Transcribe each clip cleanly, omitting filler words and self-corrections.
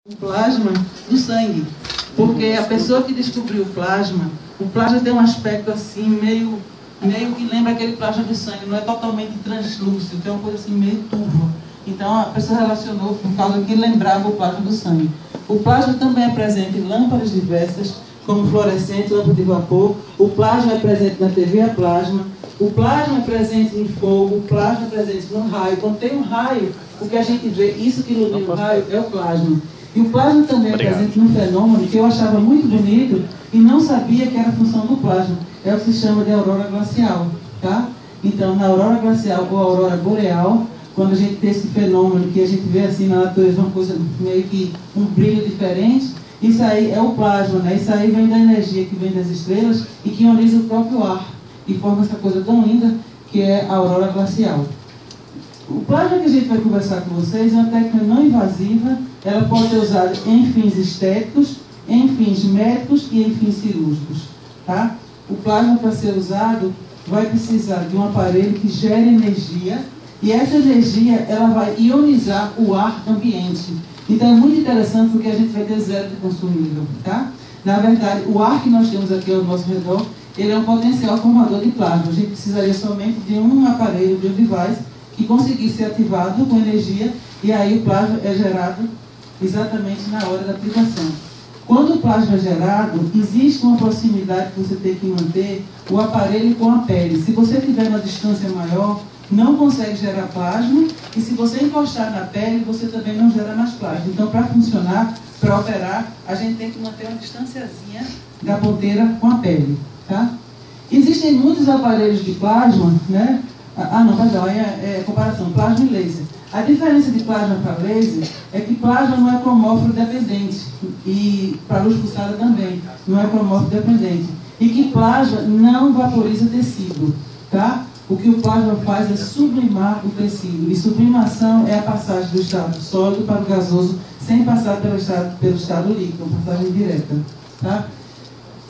O plasma do sangue, porque a pessoa que descobriu o plasma tem um aspecto assim, meio que lembra aquele plasma do sangue, não é totalmente translúcido, tem uma coisa assim meio turva. Então a pessoa relacionou por causa que lembrava o plasma do sangue. O plasma também é presente em lâmpadas diversas, como fluorescente, lâmpada de vapor. O plasma é presente na TV a plasma. O plasma é presente em fogo, o plasma é presente no raio. Quando tem um raio, o que a gente vê, isso que ilumina o raio é o plasma. E o plasma também é presente num fenômeno que eu achava muito bonito e não sabia que era a função do plasma. É o que se chama de aurora glacial, tá? Então, na aurora glacial ou aurora boreal, quando a gente tem esse fenômeno que a gente vê assim na natureza, uma coisa meio que um brilho diferente, isso aí é o plasma, né? Isso aí vem da energia que vem das estrelas e que ioniza o próprio ar e forma essa coisa tão linda que é a aurora glacial. O plasma que a gente vai conversar com vocês é uma técnica não invasiva, ela pode ser usada em fins estéticos, em fins médicos e em fins cirúrgicos, tá? O plasma, para ser usado, vai precisar de um aparelho que gere energia e essa energia ela vai ionizar o ar ambiente. Então é muito interessante porque a gente vai ter zero de consumível, tá? Na verdade, o ar que nós temos aqui ao nosso redor, ele é um potencial formador de plasma. A gente precisaria somente de um aparelho, de um device, que conseguisse ser ativado com energia e aí o plasma é gerado exatamente na hora da aplicação. Quando o plasma é gerado, existe uma proximidade que você tem que manter o aparelho com a pele. Se você tiver uma distância maior, não consegue gerar plasma e se você encostar na pele, você também não gera mais plasma. Então, para funcionar, para operar, a gente tem que manter uma distanciazinha da ponteira com a pele, tá? Existem muitos aparelhos de plasma, né? É comparação, plasma e laser. A diferença de plasma para laser é que plasma não é cromóforo dependente e para luz pulsada também não é cromóforo dependente e que plasma não vaporiza tecido, tá? O que o plasma faz é sublimar o tecido e sublimação é a passagem do estado sólido para o gasoso sem passar pelo estado líquido, uma passagem direta, tá?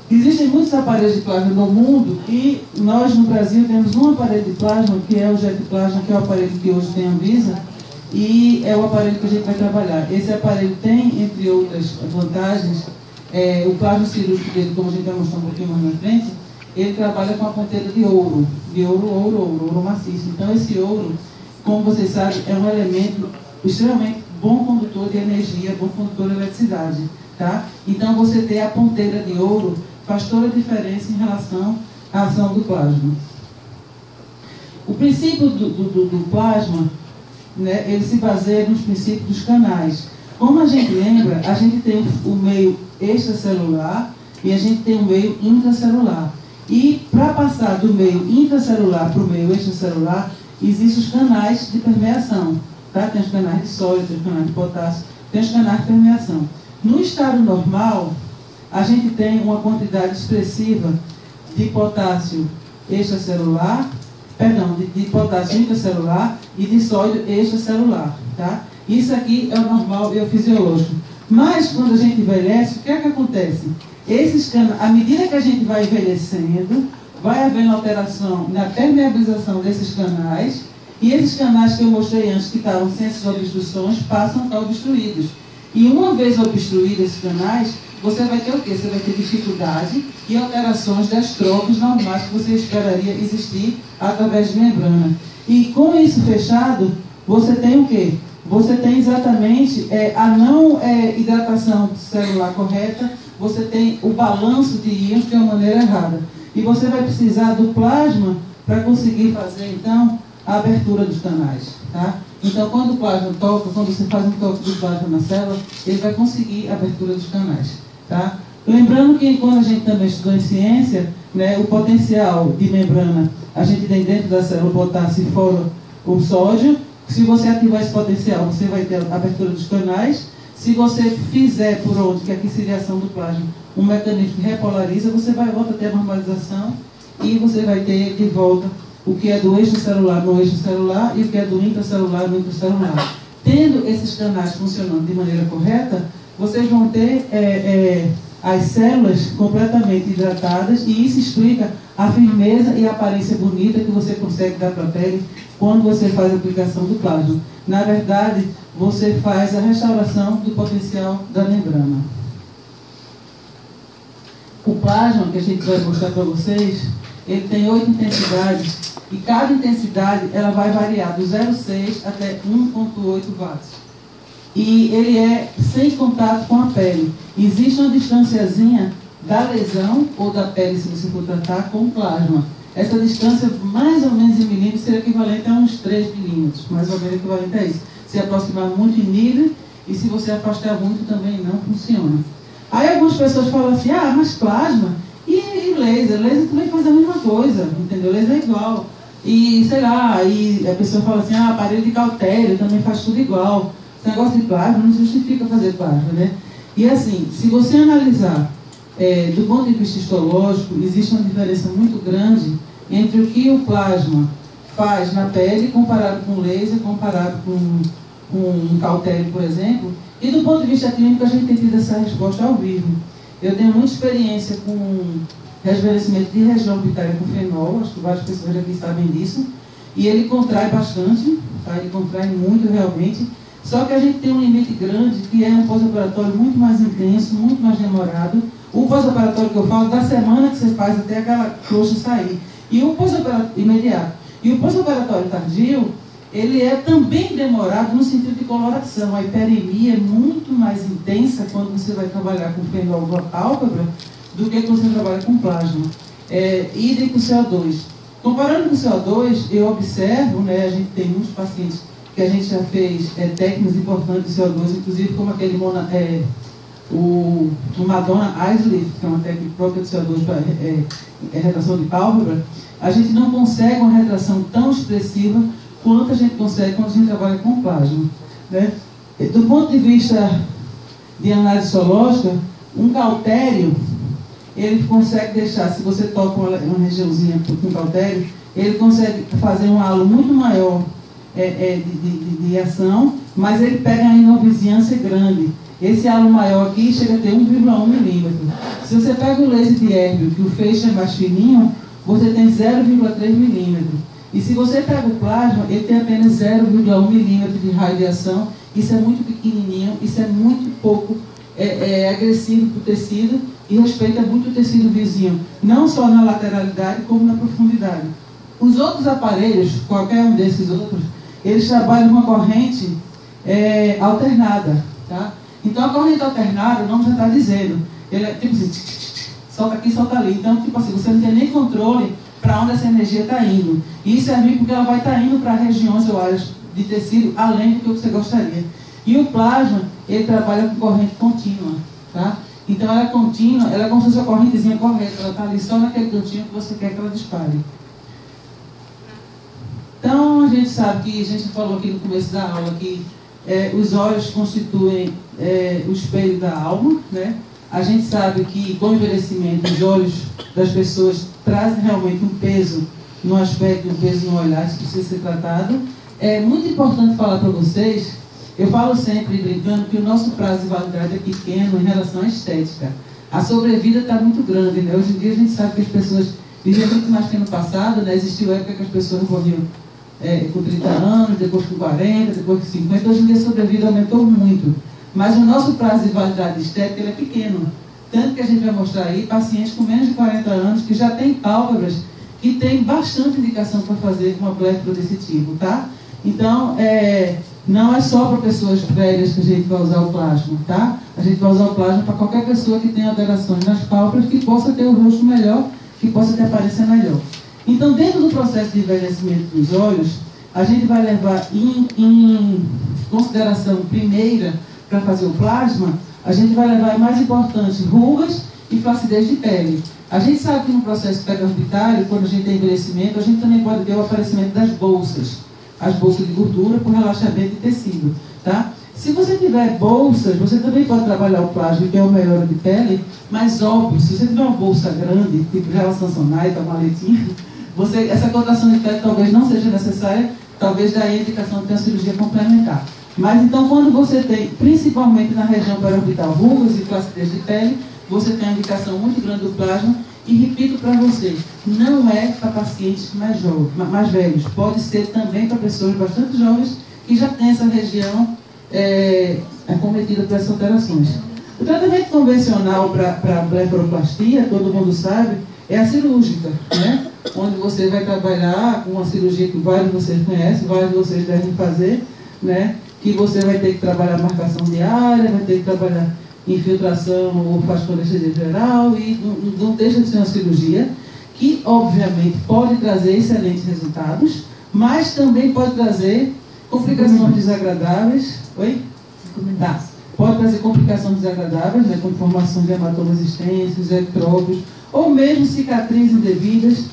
Existem muitos aparelhos de plasma no mundo e nós no Brasil temos um aparelho de plasma que é o Jet Plasma, que é o aparelho que hoje tem a Anvisa e é o aparelho que a gente vai trabalhar. Esse aparelho tem, entre outras vantagens, o plasma cirúrgico dele, como a gente vai mostrar um pouquinho mais na frente, ele trabalha com a ponteira de ouro maciço. Então esse ouro, como vocês sabem, é um elemento extremamente bom condutor de energia, bom condutor de eletricidade, tá? Então você ter a ponteira de ouro faz toda a diferença em relação à ação do plasma. O princípio do plasma, né, ele se baseia nos princípios dos canais. Como a gente lembra, a gente tem o meio extracelular e a gente tem o meio intracelular. E para passar do meio intracelular para o meio extracelular, existem os canais de permeação. Tá? Tem os canais de sódio, tem os canais de potássio, tem os canais de permeação. No estado normal, a gente tem uma quantidade expressiva de potássio extracelular, de potássio intracelular e de sódio extracelular. Tá? Isso aqui é o normal e é o fisiológico. Mas, quando a gente envelhece, o que é que acontece? À medida que a gente vai envelhecendo, vai havendo alteração na permeabilização desses canais, e esses canais que eu mostrei antes, que estavam sem essas obstruções, passam a estar obstruídos. E uma vez obstruídos esses canais, você vai ter o quê? Você vai ter dificuldade e alterações das trocas normais que você esperaria existir através de membrana. E com isso fechado, você tem o quê? Você tem exatamente a não hidratação celular correta, você tem o balanço de íons de uma maneira errada. E você vai precisar do plasma para conseguir fazer, então, a abertura dos canais. Tá? Então, quando o plasma toca, quando você faz um toque do plasma na célula, ele vai conseguir a abertura dos canais. Tá? Lembrando que quando a gente também estudou em ciência, né, o potencial de membrana, a gente tem dentro da célula o potássio e fora o sódio. Se você ativar esse potencial, você vai ter a abertura dos canais. Se você fizer por onde, que aqui seria a ação do plasma, um mecanismo que repolariza, você vai voltar a ter a normalização e você vai ter de volta o que é do extracelular no extracelular e o que é do intracelular no intracelular. Tendo esses canais funcionando de maneira correta, vocês vão ter as células completamente hidratadas e isso explica a firmeza e a aparência bonita que você consegue dar para a pele quando você faz a aplicação do plasma. na verdade, você faz a restauração do potencial da membrana. O plasma, que a gente vai mostrar para vocês, ele tem 8 intensidades, e cada intensidade ela vai variar do 0,6 até 1,8 watts. E ele é sem contato com a pele. Existe uma distanciazinha da lesão ou da pele, se você for tratar, com plasma. Essa distância, mais ou menos em milímetros, seria equivalente a uns 3 milímetros, mais ou menos equivalente a isso. Se aproximar muito, inibe, e se você afastar muito, também não funciona. Aí algumas pessoas falam assim, ah, mas plasma e laser? Laser também faz a mesma coisa, entendeu? Laser é igual. E, sei lá, aí a pessoa fala assim, ah, aparelho de cautério também faz tudo igual. Esse negócio de plasma não justifica fazer plasma, né? E assim, se você analisar do ponto de vista histológico, existe uma diferença muito grande entre o que o plasma faz na pele comparado com laser, comparado com um cautério, por exemplo. E do ponto de vista clínico, a gente tem tido essa resposta ao vivo. Eu tenho muita experiência com rejuvenescimento de região orbitária com fenol, acho que várias pessoas aqui sabem disso, e ele contrai bastante, tá? Ele contrai muito realmente, só que a gente tem um limite grande, que é um pós-operatório muito mais intenso, muito mais demorado. O pós-operatório que eu falo, da semana que você faz até aquela coxa sair, e o pós-operatório imediato. E o pós-operatório tardio, ele é também demorado no sentido de coloração. A hiperemia é muito mais intensa quando você vai trabalhar com fenol na pálpebra do que quando você trabalha com plasma. Idem com CO2. Comparando com o CO2, eu observo, né, a gente tem muitos pacientes que a gente já fez técnicas importantes de CO2, inclusive como aquele o Madonna Isley, que é uma técnica própria de CO2 para retração de pálpebra. A gente não consegue uma retração tão expressiva quanto a gente consegue quando a gente trabalha com plasma, né? Do ponto de vista de análise histológica, um cautério, ele consegue deixar, se você toca uma regiãozinha com cautério, ele consegue fazer um halo muito maior de ação, mas ele pega uma inovizinância grande. Esse halo maior aqui chega a ter 1,1 milímetro. Se você pega o laser de Erbil, que o feixe é mais fininho, você tem 0,3 milímetro. E se você pega o plasma, ele tem apenas 0,1 milímetro de raio de ação. Isso é muito pequenininho, isso é muito pouco agressivo para o tecido e respeita muito o tecido vizinho, não só na lateralidade, como na profundidade. Os outros aparelhos, qualquer um desses outros, eles trabalham com uma corrente alternada, tá? Então a corrente alternada, o nome já está dizendo, ele é tipo assim, solta aqui, solta ali. Então, tipo assim, você não tem nem controle para onde essa energia está indo. E isso é ruim porque ela vai estar indo para regiões ou áreas de tecido além do que você gostaria. E o plasma, ele trabalha com corrente contínua, tá? Então ela é contínua, ela é como se fosse uma correntezinha correta, ela está ali só naquele cantinho que você quer que ela dispare. Então a gente sabe que, a gente falou aqui no começo da aula, que os olhos constituem o espelho da alma, né? A gente sabe que com o envelhecimento os olhos das pessoas trazem realmente um peso no aspecto, um peso no olhar, isso precisa ser tratado. É muito importante falar para vocês, eu falo sempre brincando que o nosso prazo de validade é pequeno em relação à estética. A sobrevida está muito grande, né? Hoje em dia a gente sabe que as pessoas viviam muito mais que no passado, né? Existiu época que as pessoas morriam com 30 anos, depois com 40, depois com 50. Hoje em dia a sobrevida aumentou muito. Mas o nosso prazo de validade estética ele é pequeno. Tanto que a gente vai mostrar aí pacientes com menos de 40 anos que já têm pálpebras que têm bastante indicação para fazer uma bléfaro desse tipo, tá? Então, não é só para pessoas velhas que a gente vai usar o plasma, tá? A gente vai usar o plasma para qualquer pessoa que tenha alterações nas pálpebras, que possa ter o rosto melhor, que possa ter aparência melhor. Então, dentro do processo de envelhecimento dos olhos, a gente vai levar em consideração primeira, para fazer o plasma, a gente vai levar, é mais importante, rugas e flacidez de pele. A gente sabe que no processo periorbitário, quando a gente tem envelhecimento, a gente também pode ter o aparecimento das bolsas. As bolsas de gordura por relaxamento de tecido, tá? Se você tiver bolsas, você também pode trabalhar o plasma, que é o melhor de pele, mas óbvio, se você tiver uma bolsa grande, tipo relação Samsonite, a maletinha, essa contração de pele talvez não seja necessária, talvez daí a indicação de ter uma cirurgia complementar. Mas então, quando você tem, principalmente na região periorbital, rugas e flacidez de pele, você tem uma indicação muito grande do plasma. E repito para vocês, não é para pacientes mais velhos, pode ser também para pessoas bastante jovens que já tem essa região acometida por essas alterações. O tratamento convencional para blefaroplastia, todo mundo sabe, é a cirúrgica, né? Onde você vai trabalhar com uma cirurgia que vários de vocês conhecem, vários de vocês devem fazer, né? Que você vai ter que trabalhar marcação diária, vai ter que trabalhar infiltração ou faz com anestesia geral, e não deixa de ser uma cirurgia que, obviamente, pode trazer excelentes resultados, mas também pode trazer complicações desagradáveis. Oi? Tá. Pode trazer complicações desagradáveis, né, como formação de hematomas extensos, ectrópios, ou mesmo cicatrizes indevidas,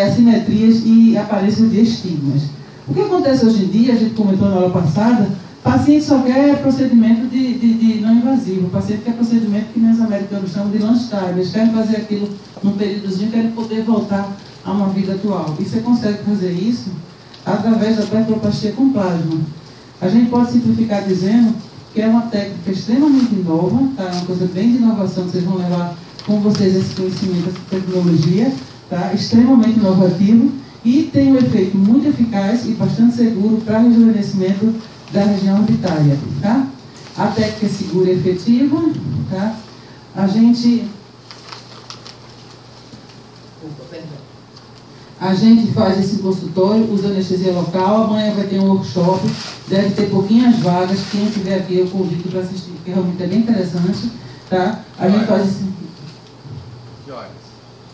assimetrias e aparência de estigmas. O que acontece hoje em dia, a gente comentou na aula passada, paciente só quer procedimento de não invasivo, o paciente quer procedimento que os americanos chamam de lunch time, eles querem fazer aquilo num períodozinho, querem poder voltar a uma vida atual. E você consegue fazer isso através da blefaroplastia com plasma. A gente pode simplificar dizendo que é uma técnica extremamente nova, tá? É uma coisa bem de inovação, que vocês vão levar com vocês esse conhecimento, essa tecnologia, tá? Extremamente inovativo e tem um efeito muito eficaz e bastante seguro para rejuvenescimento da região orbitária, tá? A técnica é segura e efetiva, tá? A gente faz esse consultório, usa anestesia local, amanhã vai ter um workshop, deve ter pouquinhas vagas, quem estiver aqui eu convido para assistir, porque realmente é bem interessante, tá? A gente faz esse... Que horas?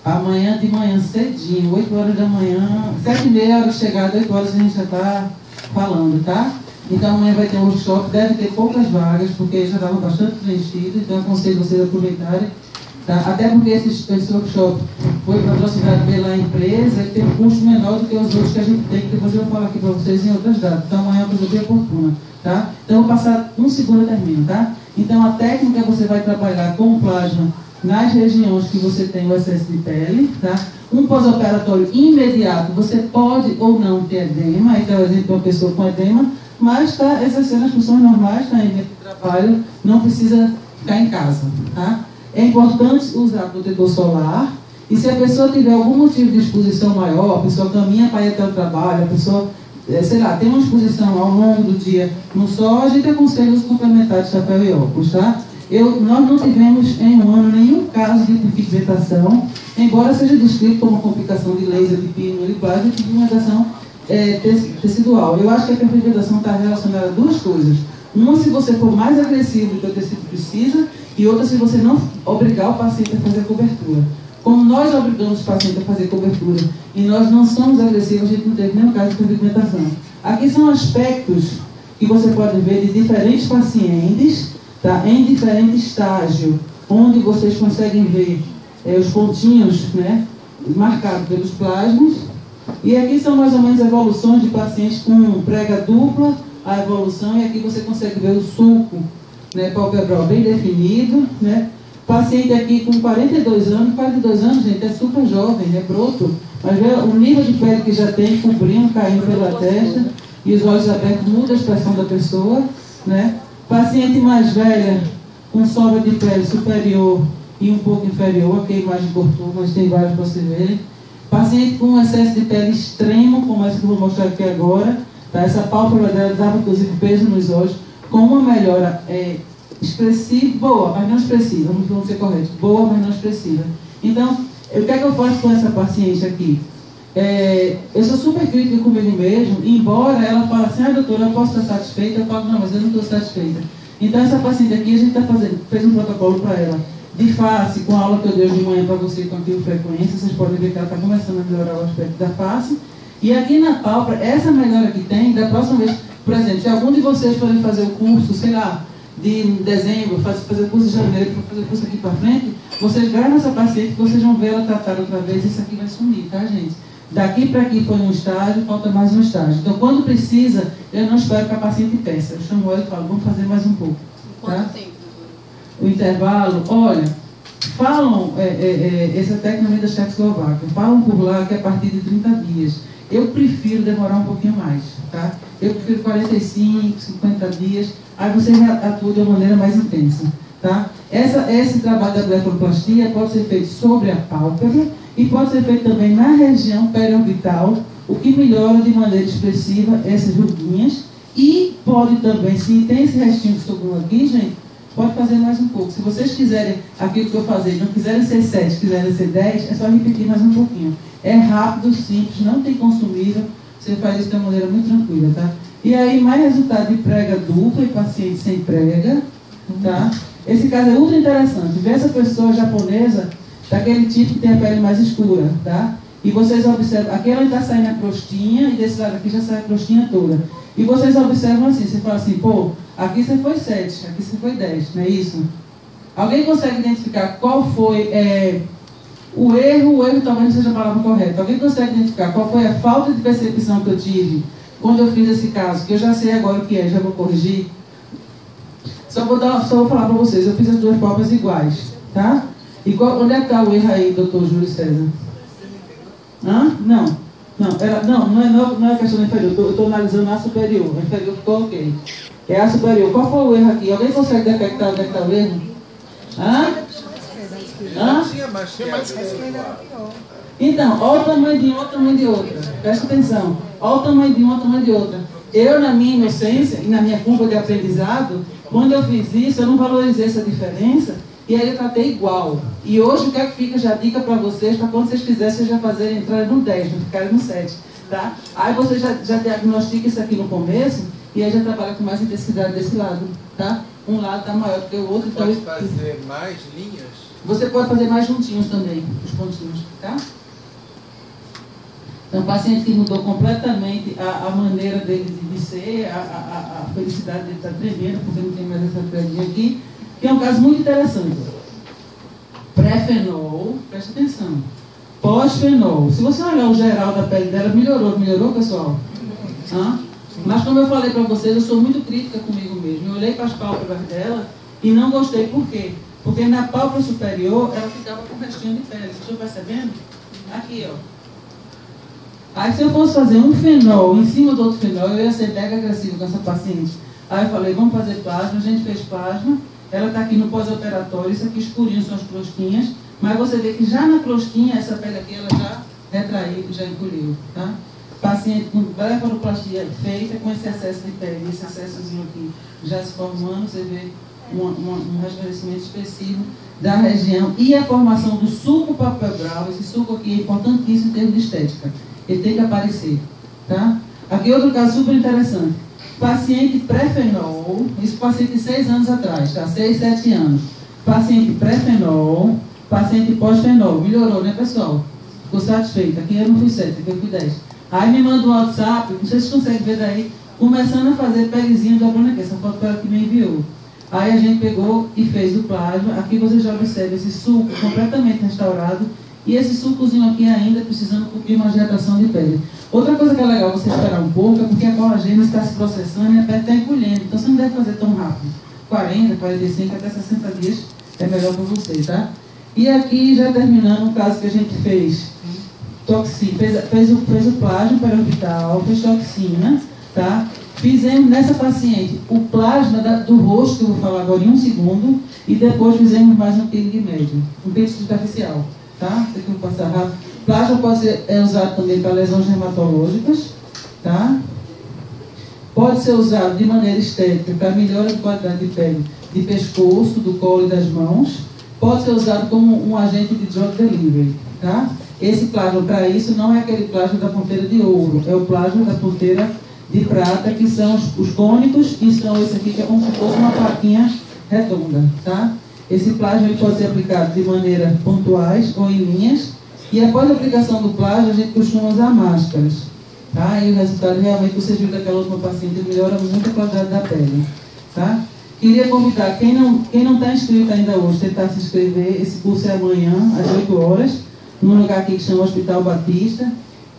Amanhã de manhã cedinho, 8 horas da manhã, 7h30 hora de chegada, 8 horas a gente já está falando, tá? Então amanhã vai ter um workshop, deve ter poucas vagas, porque já estava bastante preenchido, então eu aconselho vocês a aproveitarem. Tá? Até porque esse workshop foi patrocinado pela empresa e tem um custo menor do que os outros que a gente tem, que depois eu vou falar aqui para vocês em outras datas. Então amanhã é uma coisa bem oportuna. Tá? Então eu vou passar um segundo e termino. Tá? Então a técnica você vai trabalhar com o plasma nas regiões que você tem o excesso de pele. Tá? Um pós-operatório imediato, você pode ou não ter edema, aí está o exemplo de uma pessoa com edema, mas está exercendo as funções normais, está em trabalho, não precisa ficar em casa. Tá? É importante usar protetor solar, e se a pessoa tiver algum motivo de exposição maior, a pessoa caminha para ir até o trabalho, a pessoa, sei lá, tem uma exposição ao longo do dia no sol, a gente aconselha os complementares de chapéu e óculos, tá? Nós não tivemos em um ano nenhum caso de pigmentação, embora seja descrito como complicação de laser, de pino e plasma, de pigmentação tecidual. Eu acho que a pigmentação está relacionada a duas coisas. Uma, se você for mais agressivo do que o tecido precisa, e outra, se você não obrigar o paciente a fazer a cobertura. Como nós obrigamos o paciente a fazer cobertura e nós não somos agressivos, a gente não teve nenhum caso de pigmentação. Aqui são aspectos que você pode ver de diferentes pacientes, tá? Em diferente estágio, onde vocês conseguem ver os pontinhos, né, marcados pelos plasmas. E aqui são mais ou menos evoluções de pacientes com prega dupla, a evolução, e aqui você consegue ver o sulco, né, palpebral bem definido, né? Paciente aqui com 42 anos, gente, é super jovem, é broto, mas vê o nível de pele que já tem, cobrindo, caindo pela testa, e os olhos abertos, muda a expressão da pessoa, né? Paciente mais velha, com sobra de pele superior e um pouco inferior, aqui a imagem cortou, mas tem vários para vocês verem. Paciente com excesso de pele extremo, como essa que eu vou mostrar aqui agora, tá? Essa pálpebra dela dava inclusive peso nos olhos, com uma melhora expressiva, boa, mas não expressiva, vamos ser corretos, boa, mas não expressiva. Então, o que é que eu faço com essa paciente aqui? Eu sou super crítica comigo mesmo, embora ela fale assim, doutora, eu posso estar satisfeita, eu falo, não, mas eu não estou satisfeita. Então, essa paciente aqui, a gente fez um protocolo para ela, de face, com a aula que eu dei hoje de manhã para você com a frequência, vocês podem ver que ela está começando a melhorar o aspecto da face. E aqui na pálpebra, essa melhora que tem, da próxima vez, por exemplo, se algum de vocês forem fazer o curso, sei lá, de dezembro, fazer o curso de janeiro, para fazer o curso aqui para frente, vocês gravam essa paciente, vocês vão ver ela tratada outra vez, isso aqui vai sumir, tá, gente? Daqui para aqui foi um estágio, falta mais um estágio. Então, quando precisa, eu não espero que a paciente peça. Eu chamo ela e falo, vamos fazer mais um pouco. Tá? Quanto tempo, doutora? O intervalo, olha, falam, essa técnica da Checoslováquia, falam por lá que é a partir de 30 dias. Eu prefiro demorar um pouquinho mais, tá? Eu prefiro 45, 50 dias, aí você atua de uma maneira mais intensa, tá? Esse trabalho da blefaroplastia pode ser feito sobre a pálpebra e pode ser feito também na região periorbital, o que melhora de maneira expressiva essas ruguinhas E pode também, se tem esse restinho de sobrou aqui, gente, pode fazer mais um pouco. Se vocês quiserem aquilo que eu falei, não quiserem ser 7, quiserem ser 10, é só repetir mais um pouquinho. É rápido, simples, não tem consumível, você faz isso de uma maneira muito tranquila, tá? E aí, mais resultado de prega dupla e paciente sem prega, tá? Esse caso é ultra interessante. Vê essa pessoa japonesa, daquele tipo que tem a pele mais escura, tá? E vocês observam, aqui ela está saindo a crostinha e desse lado aqui já sai a crostinha toda. E vocês observam assim, você fala assim, pô, aqui você foi 7, aqui você foi 10, não é isso? Alguém consegue identificar qual foi o erro talvez não seja a palavra correta. Alguém consegue identificar qual foi a falta de percepção que eu tive quando eu fiz esse caso, que eu já sei agora o que é, já vou corrigir? Só vou falar para vocês, eu fiz as duas pálpebras iguais, tá? E onde é que está o erro aí, doutor Júlio César? Hã? Não é questão da inferior, eu estou analisando a superior. A inferior ficou ok. É a superior. Qual foi o erro aqui? Alguém consegue detectar onde é que está o erro? Hã? Então, olha o tamanho de um, olha o tamanho de outra. Presta atenção. Olha o tamanho de um, olha o tamanho de outra. Eu, na minha inocência e na minha curva de aprendizado, quando eu fiz isso, eu não valorizei essa diferença. E aí eu tratei igual. E hoje o que é que fica já dica para vocês, para quando vocês fizerem, vocês já fazerem entrar no 10, não ficarem no 7. Tá? Aí você já diagnostica isso aqui no começo, e aí já trabalha com mais intensidade desse lado. Tá? Um lado está maior do que o outro. Pode então, fazer mais linhas? Você pode fazer mais juntinhos também, os pontinhos. Tá? Então, o paciente que mudou completamente a maneira dele de ser, a felicidade dele está tremenda, porque não tem mais essa pedrinha aqui. Que é um caso muito interessante. Pré-fenol, preste atenção. Pós-fenol. Se você olhar o geral da pele dela, melhorou, pessoal? Mas como eu falei para vocês, eu sou muito crítica comigo mesmo. Eu olhei para as pálpebras dela e não gostei. Por quê? Porque na pálpebra superior, ela ficava com um restinho de pele. Vocês estão percebendo? Aqui, ó. Aí se eu fosse fazer um fenol em cima do outro fenol, eu ia ser mega agressivo com essa paciente. Aí eu falei, vamos fazer plasma. A gente fez plasma. Ela está aqui no pós-operatório, isso aqui escurinho são as crostinhas, mas você vê que já na crostinha, essa pele aqui, ela já retraiu, já encolheu, tá? Paciente com blefaroplastia feita, com esse excesso de pele, esse excessozinho aqui já se formando, você vê um rejuvenescimento expressivo da região e a formação do sulco palpebral. Esse sulco aqui é importantíssimo em termos de estética, ele tem que aparecer, tá? Aqui outro caso super interessante. Paciente pré-fenol, isso paciente de 6 anos atrás, tá? 6, 7 anos. Paciente pré-fenol, paciente pós-fenol. Melhorou, né, pessoal? Ficou satisfeito. Aqui eu não fui 7, aqui eu fui 10. Aí me manda um WhatsApp, não sei se vocês conseguem ver daí, começando a fazer pelezinho dobrando aqui. Essa foto ela que me enviou. Aí a gente pegou e fez o plasma. Aqui vocês já observam esse suco completamente restaurado. E esse sucozinho aqui ainda precisando cumprir uma hidratação de pele. Outra coisa que é legal você esperar um pouco é porque a colagênese está se processando e a pele está encolhendo. Então você não deve fazer tão rápido. 40, 45, até 60 dias é melhor para você, tá? E aqui, já terminando o caso que a gente fez, fez o plasma periorbital, fez toxina, tá? Fizemos nessa paciente o plasma do rosto, que eu vou falar agora em um segundo, e depois fizemos mais um peeling médio, um peeling superficial, tá? Isso aqui eu vou passar rápido. Plasma pode ser usado também para lesões dermatológicas, tá? Pode ser usado de maneira estética para melhora de qualidade de pele, de pescoço, do colo e das mãos. Pode ser usado como um agente de drug delivery, tá? Esse plasma para isso não é aquele plasma da ponteira de ouro, é o plasma da ponteira de prata, que são os cônicos, e são esse aqui que é como se fosse uma plaquinha redonda, tá? Esse plasma ele pode ser aplicado de maneira pontuais ou em linhas. E após a aplicação do plasma, a gente costuma usar máscaras, tá? E o resultado realmente, vocês viram daquela última paciente, melhora muito a qualidade da pele, tá? Queria convidar, quem não está inscrito ainda hoje, tentar se inscrever. Esse curso é amanhã, às 8 horas, num lugar aqui que chama Hospital Batista.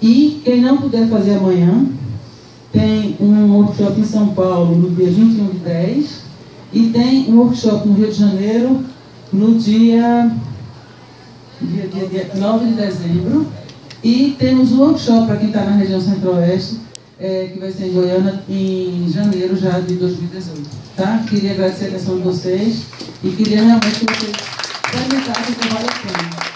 E quem não puder fazer amanhã, tem um workshop em São Paulo no dia 21 de 10, e tem um workshop no Rio de Janeiro no dia 9 de dezembro. E temos um workshop para quem está na região centro-oeste, que vai ser em Goiânia em janeiro já de 2018. Tá? Queria agradecer a atenção de vocês e queria realmente que vocês experimentassem o trabalho aqui.